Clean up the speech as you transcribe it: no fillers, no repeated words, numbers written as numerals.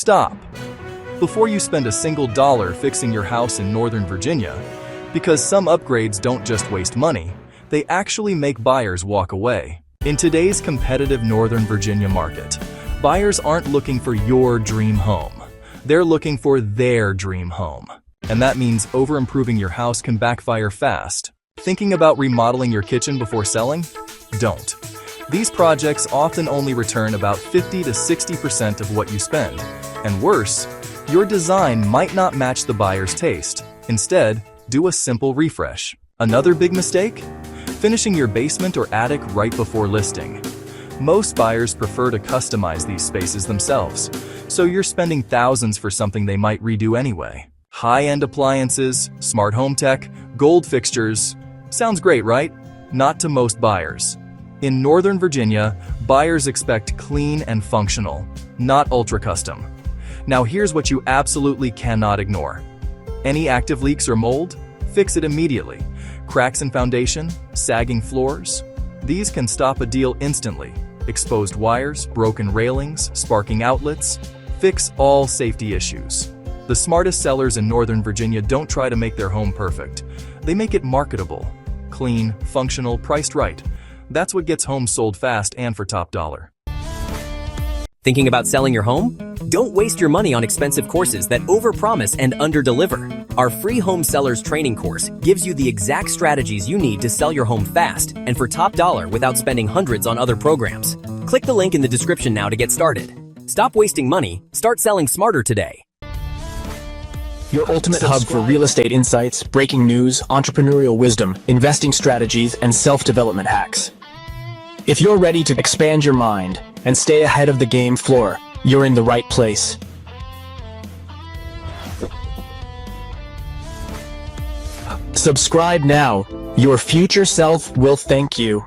stop. Before you spend a single dollar fixing your house in Northern Virginia, because some upgrades don't just waste money, they actually make buyers walk away. In today's competitive Northern Virginia market, buyers aren't looking for your dream home. They're looking for their dream home. And that means over-improving your house can backfire fast. Thinking about remodeling your kitchen before selling? Don't. These projects often only return about 50 to 60% of what you spend. And worse, your design might not match the buyer's taste. Instead, do a simple refresh. Another big mistake? Finishing your basement or attic right before listing. Most buyers prefer to customize these spaces themselves, so you're spending thousands for something they might redo anyway. High-end appliances, smart home tech, gold fixtures. Sounds great, right? Not to most buyers. In Northern Virginia, buyers expect clean and functional, not ultra-custom. Now here's what you absolutely cannot ignore. Any active leaks or mold? Fix it immediately. Cracks in foundation? Sagging floors? These can stop a deal instantly. Exposed wires, broken railings, sparking outlets? Fix all safety issues. The smartest sellers in Northern Virginia don't try to make their home perfect. They make it marketable. Clean, functional, priced right. That's what gets homes sold fast and for top dollar. Thinking about selling your home? Don't waste your money on expensive courses that overpromise and underdeliver. Our free home sellers training course gives you the exact strategies you need to sell your home fast and for top dollar without spending hundreds on other programs. Click the link in the description now to get started. Stop wasting money, start selling smarter today. Your ultimate hub for real estate insights, breaking news, entrepreneurial wisdom, investing strategies, and self-development hacks. If you're ready to expand your mind and stay ahead of the game floor, you're in the right place. Subscribe now. Your future self will thank you.